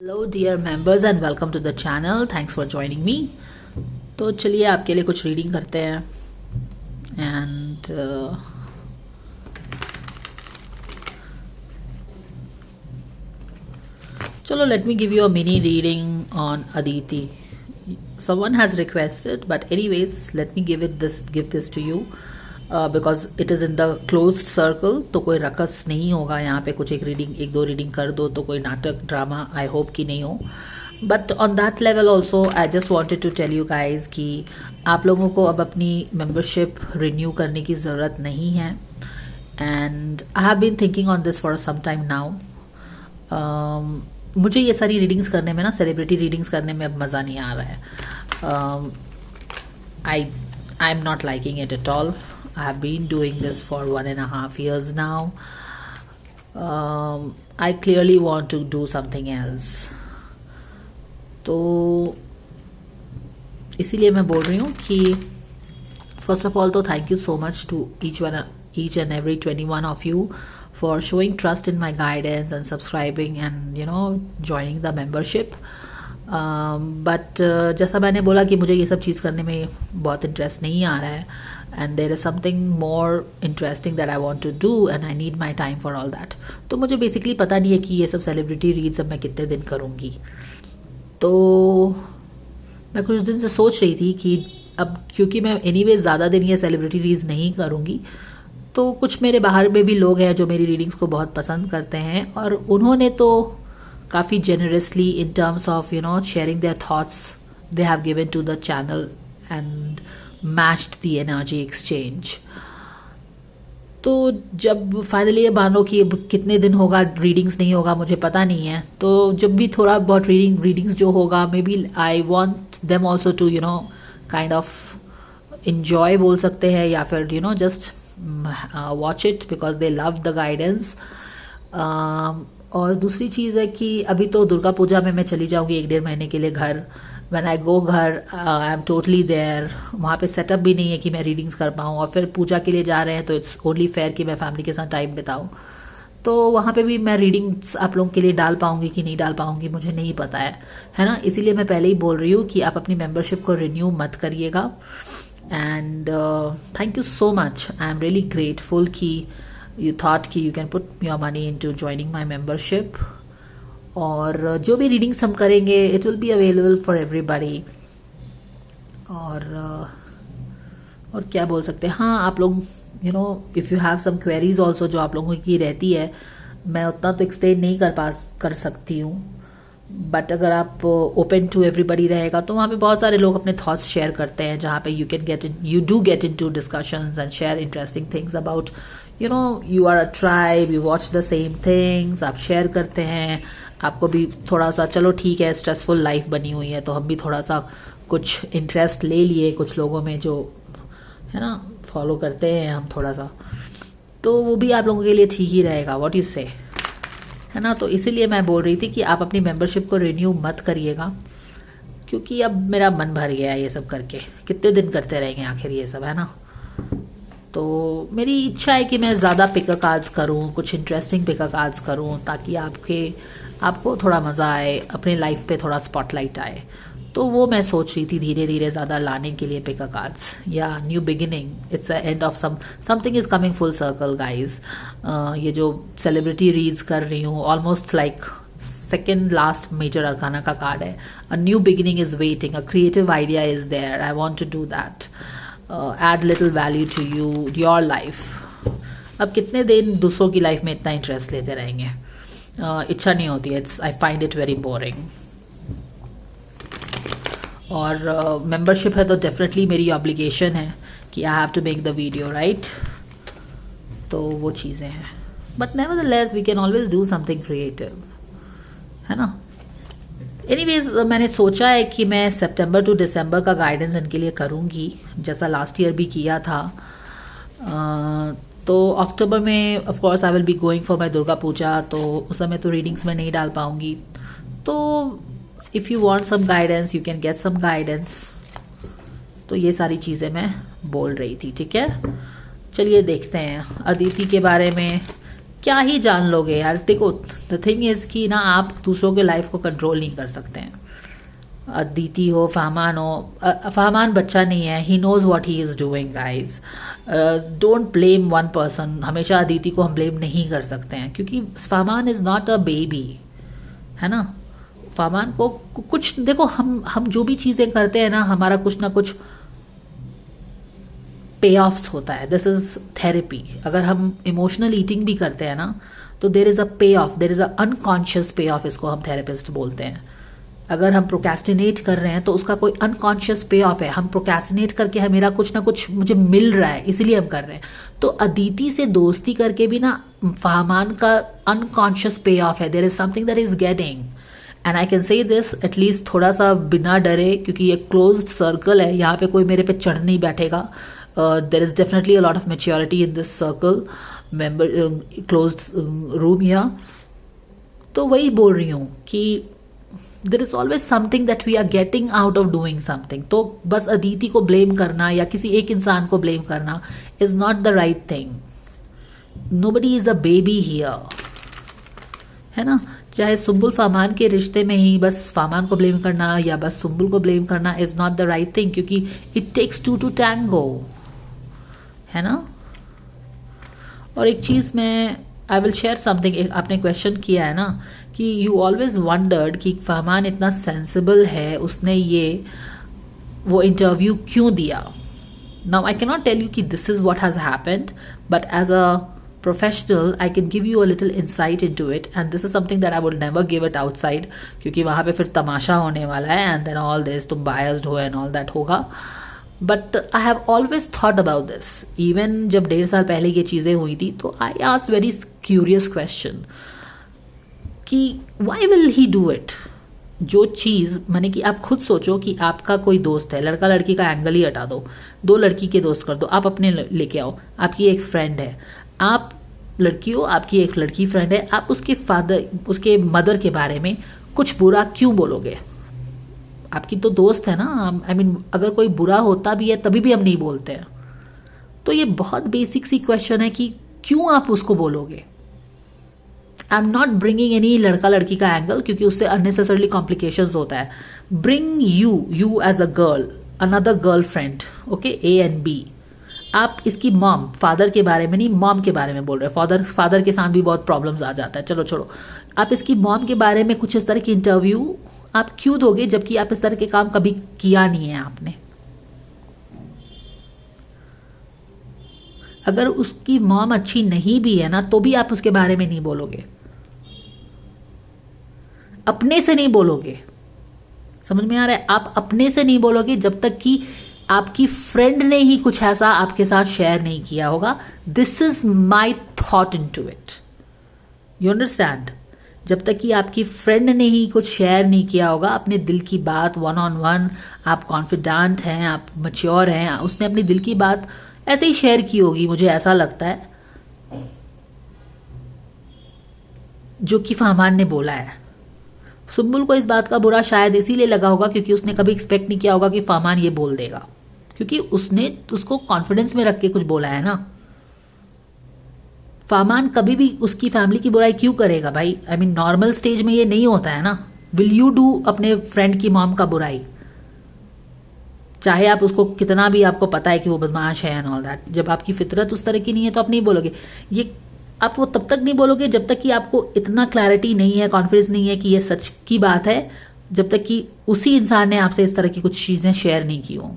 Hello dear members and welcome to the channel. Thanks for joining me. तो चलिए आपके लिए कुछ रीडिंग करते हैं एंड चलो let me give you a mini reading on Aditi. someone has requested, but anyways let me give this to you because it is in the closed circle। तो कोई रकस नहीं होगा यहाँ पे। कुछ एक दो रीडिंग कर दो तो कोई नाटक ड्रामा आई होप कि नहीं हो। But on that level also I just wanted to tell you guys कि आप लोगों को अब अपनी मेम्बरशिप रिन्यू करने की ज़रूरत नहीं है। And I have been thinking on this for some time now. मुझे ये सारी रीडिंग्स करने में ना, सेलिब्रिटी रीडिंग्स करने में अब मज़ा नहीं आ रहा है। I am not liking it at all. I have been doing this for 1.5 years now. I clearly want to do something else. तो इसीलिए मैं बोल रही हूँ कि first of all तो thank you so much to each and every 21 of you for showing trust in my guidance and subscribing and joining the membership. But जैसा मैंने बोला कि मुझे ये सब चीज़ करने में बहुत इंटरेस्ट नहीं आ रहा है and there is something more interesting that I want to do and I need my time for all that. तो मुझे बेसिकली पता नहीं है कि ये सब सेलिब्रिटी रीड्स अब मैं कितने दिन करूँगी। तो मैं कुछ दिन से सोच रही थी कि अब क्योंकि मैं एनीवेज ज़्यादा दिन ये सेलिब्रिटी रीड्स नहीं करूँगी, तो कुछ मेरे बाहर में भी लोग हैं जो मेरी रीडिंग्स को बहुत पसंद करते हैं और उन्होंने तो काफ़ी generously in terms of sharing their thoughts they have given to the channel and matched the energy exchange। तो जब फाइनली ये मानो कि अब कितने दिन होगा रीडिंग्स नहीं होगा मुझे पता नहीं है, तो जब भी थोड़ा बहुत रीडिंग्स जो होगा maybe I want them also to kind of enjoy बोल सकते हैं या फिर just watch it because they love the guidance. और दूसरी चीज़ है कि अभी तो दुर्गा पूजा में मैं चली जाऊंगी 1-1.5 महीने के लिए घर। व्हेन आई गो घर आई एम टोटली देयर। वहाँ पे सेटअप भी नहीं है कि मैं रीडिंग्स कर पाऊँ और फिर पूजा के लिए जा रहे हैं तो इट्स ओनली फेयर कि मैं फैमिली के साथ टाइम बिताऊँ। तो वहाँ पे भी मैं रीडिंग्स आप लोगों के लिए डाल पाऊँगी कि नहीं डाल पाऊँगी मुझे नहीं पता है ना। इसीलिए मैं पहले ही बोल रही हूँ कि आप अपनी मेम्बरशिप को रिन्यू मत करिएगा। And thank you so much. I am really grateful कि you thought कि you can put your money into joining my membership। और जो भी रीडिंग्स हम करेंगे it will be available for everybody। और क्या बोल सकते हैं, हाँ आप लोग if you have some queries also जो आप लोगों की रहती है, मैं उतना तो एक्सप्लेन नहीं कर सकती हूँ। बट अगर आप ओपन टू एवरीबडी रहेगा तो वहाँ पे बहुत सारे लोग अपने थॉट्स शेयर करते हैं जहाँ पे you do get into discussions and share interesting things about you are a tribe, you watch the same things, आप शेयर करते हैं। आपको भी थोड़ा सा चलो ठीक है स्ट्रेसफुल लाइफ बनी हुई है तो हम भी थोड़ा सा कुछ इंटरेस्ट ले लिए कुछ लोगों में जो है ना फॉलो करते हैं हम थोड़ा सा, तो वो भी आप लोगों के लिए ठीक ही रहेगा। व्हाट यू से, है ना। तो इसीलिए मैं बोल रही थी कि आप अपनी मेंबरशिप को रिन्यू मत करिएगा क्योंकि अब मेरा मन भर गया है ये सब करके। कितने दिन करते रहेंगे आखिर ये सब, है ना। तो मेरी इच्छा है कि मैं ज़्यादा पिक कार्ड्स करूँ, कुछ इंटरेस्टिंग पिक कार्ड्स करूँ ताकि आपको थोड़ा मज़ा आए, अपने लाइफ पे थोड़ा स्पॉटलाइट आए। तो वो मैं सोच रही थी धीरे धीरे ज़्यादा लाने के लिए पिक कार्ड्स या new beginning. It's a end of something is coming full circle guys. ये जो सेलिब्रिटी रीड्स कर रही हूँ almost like second last major arcana का कार्ड है। A new beginning is waiting, a creative idea is there, I want to do that. add little value to your life। अब कितने दिन दूसरों की लाइफ में इतना इंटरेस्ट लेते रहेंगे, इच्छा नहीं होती है। I find it very boring. और मेंबरशिप है तो डेफिनेटली मेरी ऑब्लिगेशन है कि I have to make the video right. तो वो चीज़ें हैं but nevertheless we can always do something creative, है ना। एनीवेज मैंने सोचा है कि मैं सितंबर टू दिसंबर का गाइडेंस इनके लिए करूँगी जैसा लास्ट ईयर भी किया था। तो अक्टूबर में of course I will be going for my Durga Puja, तो उस समय तो रीडिंग्स में नहीं डाल पाऊँगी। तो if you want some guidance you can get some guidance. तो ये सारी चीज़ें मैं बोल रही थी, ठीक है। चलिए देखते हैं अदिति के बारे में क्या ही जान लोगे यार। देखो द थिंग इज कि ना आप दूसरों के लाइफ को कंट्रोल नहीं कर सकते हैं। अदिति हो, फहमान हो, फहमान बच्चा नहीं है, he knows what he is doing guys. Don't blame one person. हमेशा अदिति को हम ब्लेम नहीं कर सकते हैं क्योंकि Fahman is not a baby, है ना। फहमान को कुछ देखो, हम जो भी चीजें करते हैं ना, हमारा कुछ ना कुछ पे ऑफ्स होता है। This is therapy. अगर हम इमोशनल ईटिंग भी करते हैं ना, तो देर इज अ पे of, there is a unconscious पे ऑफ, इसको हम थेरेपिस्ट बोलते हैं। अगर हम प्रोक्रेस्टिनेट कर रहे हैं तो उसका कोई अनकॉन्शियस पे ऑफ है। हम प्रोक्रेस्टिनेट करके है मेरा कुछ ना कुछ मुझे मिल रहा है, इसीलिए हम कर रहे हैं। तो अदिति से दोस्ती करके भी ना फहमान का अनकॉन्शियस पे ऑफ है। There is something that is getting, and I can say this at least थोड़ा सा बिना डरे, क्योंकि ये क्लोज्ड सर्कल है, यहाँ पे कोई मेरे पे चढ़ नहीं बैठेगा। There is definitely a lot of maturity in this circle, member closed room here. तो वही बोल रही हूँ कि there is always something that we are getting out of doing something. तो बस अदिति को ब्लेम करना या किसी एक इंसान को ब्लेम करना is not the right thing. Nobody is a baby here, है ना। चाहे सुम्बुल फहमान के रिश्ते में ही बस फहमान को ब्लेम करना या बस सुम्बुल को ब्लेम करना is not the right thing, क्योंकि it takes two to tango, है ना। और एक चीज मैं आई विल शेयर समथिंग, आपने क्वेश्चन किया है ना कि यू ऑलवेज वंडर्ड कि फहमान इतना सेंसिबल है, उसने वो इंटरव्यू क्यों दिया। Now I can not tell you कि this is what has happened, but as a professional I can give you a little insight into it, and this is something that I would never give it outside, क्योंकि वहां पे फिर तमाशा होने वाला है and then all this, तुम biased हो एंड ऑल दैट होगा। But I have always thought about this. Even जब 1.5 साल पहले ये चीजें हुई थी तो I asked very curious question कि why will he do it. जो चीज माने कि आप खुद सोचो कि आपका कोई दोस्त है, लड़का लड़की का एंगल ही हटा दो, 2 लड़की के दोस्त कर दो, आप अपने लेके आओ। आपकी एक फ्रेंड है, आप लड़की हो, आपकी एक लड़की फ्रेंड है, आप उसके फादर, उसके मदर के बारे में कुछ बुरा क्यों बोलोगे। आपकी तो दोस्त है ना। आई मीन अगर कोई बुरा होता भी है तभी भी हम नहीं बोलते हैं। तो ये बहुत बेसिक सी क्वेश्चन है कि क्यों आप उसको बोलोगे। I am not bringing any लड़का लड़की का एंगल, क्योंकि उससे अननेसेसरली कॉम्प्लिकेशंस होता है। Bring you as a girl, another girl friend, okay, A and B. आप इसकी मॉम, फादर के बारे में नहीं, मॉम के बारे में बोल रहे हैं। फादर के साथ भी बहुत प्रॉब्लम्स आ जाता है, चलो छोड़ो। आप इसकी मॉम के बारे में कुछ इस तरह की इंटरव्यू आप क्यों दोगे, जबकि आप इस तरह के काम कभी किया नहीं है आपने। अगर उसकी मॉम अच्छी नहीं भी है ना, तो भी आप उसके बारे में नहीं बोलोगे, अपने से नहीं बोलोगे। समझ में आ रहा है। आप अपने से नहीं बोलोगे जब तक कि आपकी फ्रेंड ने ही कुछ ऐसा आपके साथ शेयर नहीं किया होगा। This is my thought into it, you understand. जब तक कि आपकी फ्रेंड ने ही कुछ शेयर नहीं किया होगा अपने दिल की बात, 1-on-1, आप कॉन्फिडेंट हैं, आप मैच्योर हैं, उसने अपनी दिल की बात ऐसे ही शेयर की होगी, मुझे ऐसा लगता है, जो कि फहमान ने बोला है। सुम्बुल को इस बात का बुरा शायद इसीलिए लगा होगा क्योंकि उसने कभी एक्सपेक्ट नहीं किया होगा कि फहमान ये बोल देगा, क्योंकि उसने उसको कॉन्फिडेंस में रख के कुछ बोला है ना। फहमान कभी भी उसकी फैमिली की बुराई क्यों करेगा भाई। आई मीन नॉर्मल स्टेज में ये नहीं होता है ना। विल यू डू अपने फ्रेंड की मॉम का बुराई, चाहे आप उसको कितना भी आपको पता है कि वो बदमाश है एंड ऑल दैट। जब आपकी फितरत उस तरह की नहीं है तो आप नहीं बोलोगे। ये आप वो तब तक नहीं बोलोगे जब तक कि आपको इतना क्लैरिटी नहीं है, कॉन्फिडेंस नहीं है कि ये सच की बात है, जब तक कि उसी इंसान ने आपसे इस तरह की कुछ चीजें शेयर नहीं की हो।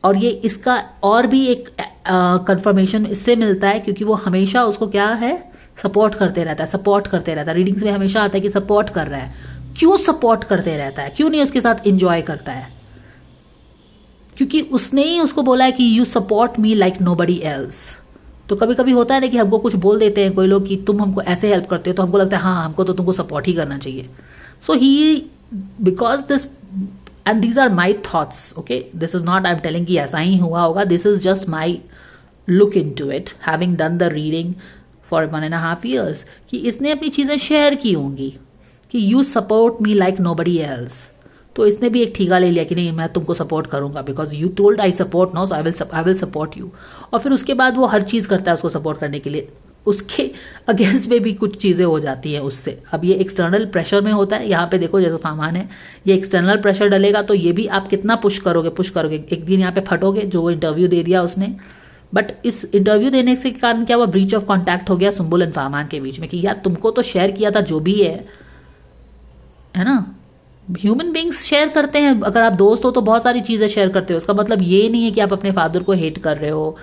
और ये इसका और भी एक कंफर्मेशन इससे मिलता है क्योंकि वो हमेशा उसको क्या है, सपोर्ट करते रहता है। रीडिंग्स में हमेशा आता है कि सपोर्ट कर रहा है। क्यों सपोर्ट करते रहता है, क्यों नहीं उसके साथ एंजॉय करता है? क्योंकि उसने ही उसको बोला है कि you support me like nobody else. तो कभी कभी होता है ना कि हमको कुछ बोल देते हैं कोई लोग कि तुम हमको ऐसे हेल्प करते हो, तो हमको लगता है हाँ हमको तो तुमको सपोर्ट ही करना चाहिए। So he because this and these are my thoughts, okay, this is not I'm telling कि ऐसा ही हुआ होगा, this is just my look into it, having done the reading for 1.5 years, कि इसने अपनी चीजें शेयर की होंगी कि you support me like nobody else। तो इसने भी एक ठीका ले लिया कि नहीं मैं तुमको सपोर्ट करूंगा because you told I support now, so I will support you। और फिर उसके बाद वो हर चीज करता है उसको सपोर्ट करने के लिए। उसके अगेंस्ट में भी कुछ चीज़ें हो जाती हैं उससे। अब ये एक्सटर्नल प्रेशर में होता है, यहाँ पे देखो जैसे फामान है, ये एक्सटर्नल प्रेशर डलेगा तो ये भी आप कितना पुश करोगे, एक दिन यहाँ पे फटोगे, जो इंटरव्यू दे दिया उसने। बट इस इंटरव्यू देने से कारण क्या हुआ, ब्रीच ऑफ कॉन्टैक्ट हो गया सुम्बुल एंड फामान के बीच में कि यार तुमको तो शेयर किया था जो भी है ना। ह्यूमन बींग्स शेयर करते हैं, अगर आप दोस्त हो तो बहुत सारी चीज़ें शेयर करते हो, उसका मतलब ये नहीं है कि आप अपने फादर को हेट कर रहे हो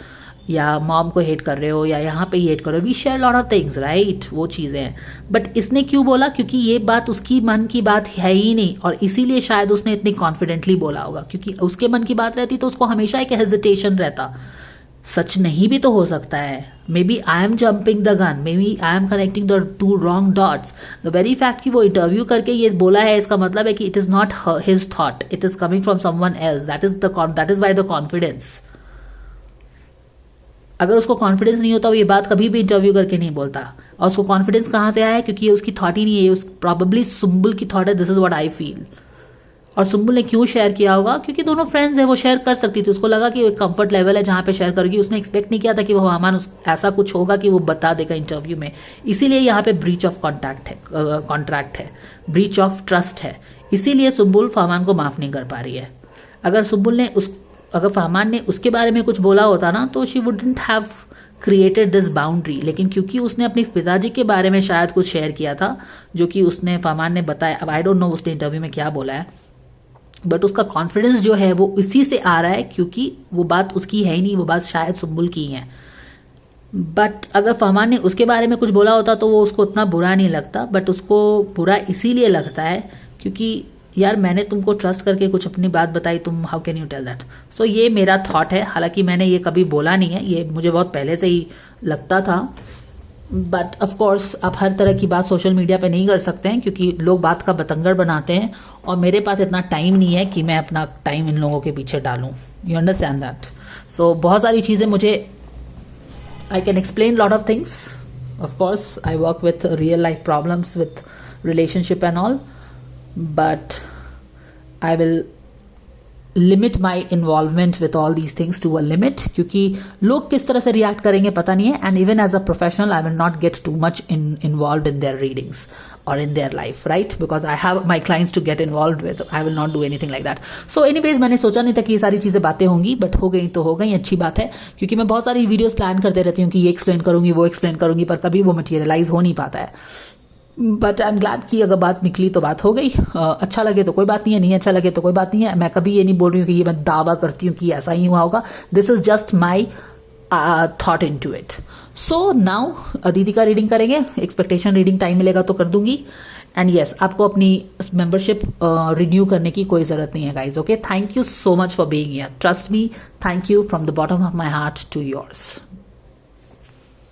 या मॉम को हेट कर रहे हो या यहाँ पे ही हेट कर रहे हो। We share lot of things, right, वो चीज़ें हैं। बट इसने क्यों बोला, क्योंकि ये बात उसकी मन की बात है ही नहीं, और इसीलिए शायद उसने इतनी कॉन्फिडेंटली बोला होगा, क्योंकि उसके मन की बात रहती तो उसको हमेशा एक हेजिटेशन रहता। सच नहीं भी तो हो सकता है, maybe I am jumping the gun, maybe I am connecting the two wrong dots. The very fact कि वो इंटरव्यू करके ये बोला है, इसका मतलब है कि it is not his thought, it is coming from someone else. That is why the confidence. अगर उसको कॉन्फिडेंस नहीं होता वो ये बात कभी भी इंटरव्यू करके नहीं बोलता। और उसको कॉन्फिडेंस कहाँ से आया है, क्योंकि ये उसकी थॉट ही नहीं है, ये प्रॉबेबली सुम्बुल की थॉट है। This is what I feel. और सुम्बुल ने क्यों शेयर किया होगा, क्योंकि दोनों फ्रेंड्स है, वो शेयर कर सकती थी, उसको लगा कि एक कंफर्ट लेवल है जहाँ पे शेयर करेगी। उसने एक्सपेक्ट नहीं किया था कि वो फामान ऐसा कुछ होगा कि वो बता देगा इंटरव्यू में। इसीलिए यहाँ पे ब्रीच ऑफ कॉन्ट्रैक्ट है, ब्रीच ऑफ ट्रस्ट है। इसीलिए सुम्बुल फामान को माफ नहीं कर पा रही है। अगर फामान ने उसके बारे में कुछ बोला होता ना, तो she wouldn't have created this boundary. लेकिन क्योंकि उसने अपने पिताजी के बारे में शायद कुछ शेयर किया था, जो कि उसने फामान ने बताया, अब आई डोंट नो उसने इंटरव्यू में क्या बोला है, बट उसका कॉन्फिडेंस जो है वो इसी से आ रहा है, क्योंकि वो बात उसकी है ही नहीं, वो बात शायद सुम्बुल की है। बट अगर फहमान ने उसके बारे में कुछ बोला होता तो वो उसको उतना बुरा नहीं लगता, बट उसको बुरा इसीलिए लगता है क्योंकि यार मैंने तुमको ट्रस्ट करके कुछ अपनी बात बताई, तुम how can you tell that. So ये मेरा थॉट है, हालांकि मैंने ये कभी बोला नहीं है, ये मुझे बहुत पहले से ही लगता था। बट ऑफ कोर्स आप हर तरह की बात सोशल मीडिया पे नहीं कर सकते हैं, क्योंकि लोग बात का बतंगड़ बनाते हैं, और मेरे पास इतना टाइम नहीं है कि मैं अपना टाइम इन लोगों के पीछे डालूं। You understand that. सो बहुत सारी चीज़ें मुझे, I can explain a lot of things. Of course, I work with real life problems with relationship and all, but I will limit my involvement with all these things to a limit, क्योंकि लोग किस तरह से react करेंगे पता नहीं है, and even as a professional I will not get too much involved in their readings or in their life, right? Because I have my clients to get involved with. I will not do anything like that. So anyways, मैंने सोचा नहीं था कि ये सारी चीज़ें बातें होंगी, बट हो गई तो हो गई, अच्छी बात है, क्योंकि मैं बहुत सारी वीडियोस प्लान करते रहती हूँ कि ये एक्सप्लेन करूंगी वो एक्सप्लेन करूंगी, पर कभी वो मटेरियलाइज हो नहीं पाता है। बट आई एम ग्लैड कि अगर बात निकली तो बात हो गई। अच्छा लगे तो कोई बात नहीं है, नहीं अच्छा लगे तो कोई बात नहीं है। मैं कभी ये नहीं बोल रही हूँ कि ये मैं दावा करती हूँ कि ऐसा ही हुआ होगा। This is just my thought into it. So now दीदी का रीडिंग करेंगे, एक्सपेक्टेशन रीडिंग टाइम मिलेगा तो कर दूंगी। एंड येस, आपको अपनी मेंबरशिप रिन्यू करने की कोई जरूरत नहीं है guys. Okay, thank you so much for being here, trust me, thank you from the bottom of my heart to yours.